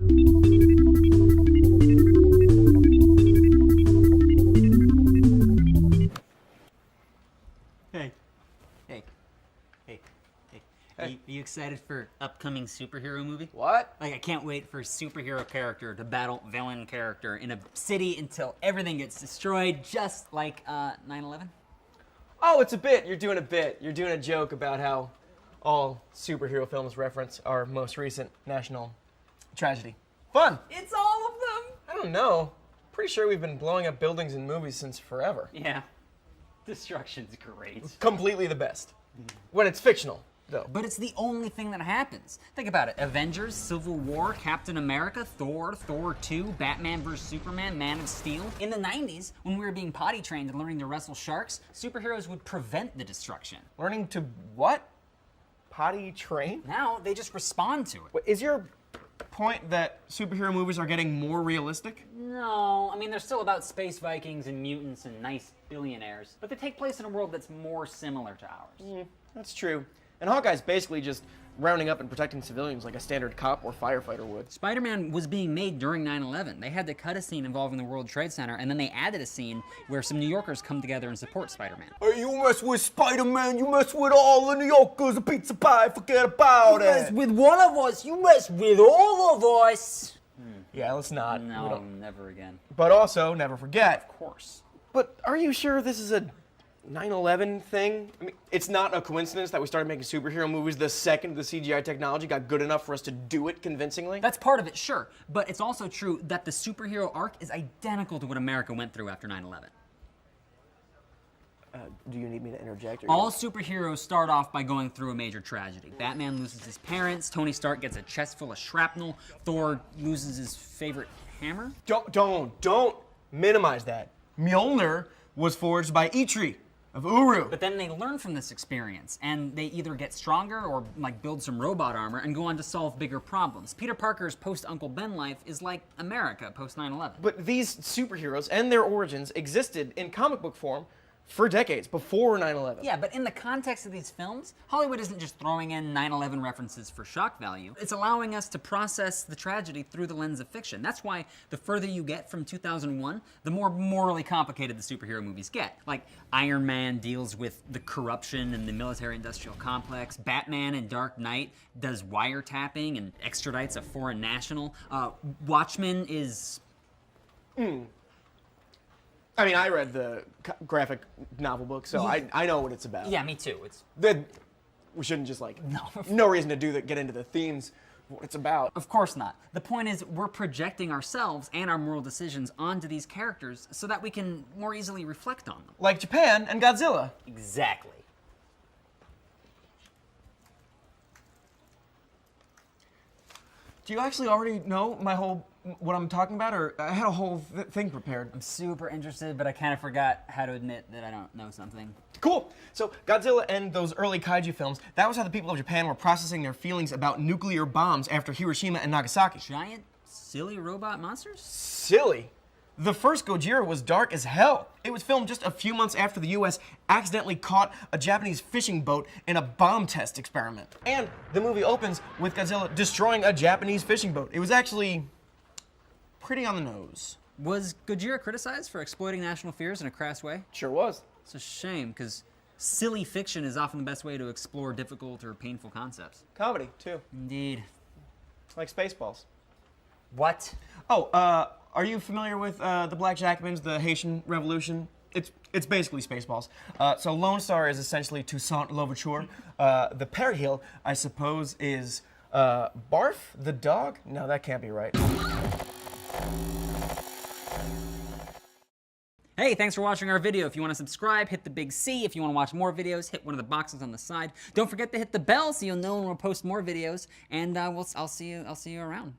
Hey. Hey. Hey. Hey. Are you excited for upcoming superhero movie? What? Like, I can't wait for superhero character to battle villain character in a city until everything gets destroyed, just like 9/11. Oh, it's a bit. You're doing a bit. You're doing a joke about how all superhero films reference our most recent national tragedy. Fun. It's all of them! I don't know. Pretty sure we've been blowing up buildings in movies since forever. Yeah. Destruction's great. Completely the best. When it's fictional, though. But it's the only thing that happens. Think about it. Avengers, Civil War, Captain America, Thor, Thor 2, Batman vs. Superman, Man of Steel. In the 90s, when we were being potty trained and learning to wrestle sharks, superheroes would prevent the destruction. Learning to what? Potty train? Now, they just respond to it. What, is your point that superhero movies are getting more realistic? No, I mean, they're still about space Vikings and mutants and nice billionaires, but they take place in a world that's more similar to ours. That's true. And Hawkeye's basically just rounding up and protecting civilians like a standard cop or firefighter would. Spider-Man was being made during 9/11. They had to cut a scene involving the World Trade Center, and then they added a scene where some New Yorkers come together and support Spider-Man. Hey, you mess with Spider-Man, you mess with all the New Yorkers, a pizza pie, forget about it. You mess with one of us, you mess with all of us. Yeah, let's not. We No, don't- never again. But also, never forget. Of course. But are you sure this is a 9/11 thing? I mean, it's not a coincidence that we started making superhero movies the second the CGI technology got good enough for us to do it convincingly? That's part of it, sure. But it's also true that the superhero arc is identical to what America went through after 9/11. Do you need me to interject? Or All superheroes start off by going through a major tragedy. Batman loses his parents, Tony Stark gets a chest full of shrapnel, Thor loses his favorite hammer. Don't minimize that. Mjolnir was forged by Eitri of Uru. But then they learn from this experience, and they either get stronger or like build some robot armor and go on to solve bigger problems. Peter Parker's post-Uncle Ben life is like America post-9/11. But these superheroes and their origins existed in comic book form for decades before 9/11. Yeah, but in the context of these films, Hollywood isn't just throwing in 9/11 references for shock value. It's allowing us to process the tragedy through the lens of fiction. That's why the further you get from 2001, the more morally complicated the superhero movies get. Like, Iron Man deals with the corruption in the military-industrial complex. Batman in Dark Knight does wiretapping and extradites a foreign national. Watchmen is... I mean, I read the graphic novel book, so I know what it's about. Yeah, me too. It's... We shouldn't just like, no reason to get into the themes of what it's about. Of course not. The point is, we're projecting ourselves and our moral decisions onto these characters so that we can more easily reflect on them. Like Japan and Godzilla. Exactly. Do you actually already know what I'm talking about, or I had a whole thing prepared? I'm super interested, but I kind of forgot how to admit that I don't know something. Cool. So Godzilla and those early kaiju films, that was how the people of Japan were processing their feelings about nuclear bombs after Hiroshima and Nagasaki. Giant, silly robot monsters? Silly. The first Gojira was dark as hell. It was filmed just a few months after the US accidentally caught a Japanese fishing boat in a bomb test experiment. And the movie opens with Godzilla destroying a Japanese fishing boat. It was actually pretty on the nose. Was Gojira criticized for exploiting national fears in a crass way? Sure was. It's a shame, because silly fiction is often the best way to explore difficult or painful concepts. Comedy, too. Indeed. Like Spaceballs. What? Oh, are you familiar with the Black Jacobins, the Haitian Revolution? It's basically Spaceballs. So Lone Star is essentially Toussaint Louverture. The Perihil, I suppose, is Barf the dog? No, that can't be right. Hey, thanks for watching our video. If you want to subscribe, hit the big C. If you want to watch more videos, hit one of the boxes on the side. Don't forget to hit the bell so you'll know when we'll post more videos. And I'll see you around.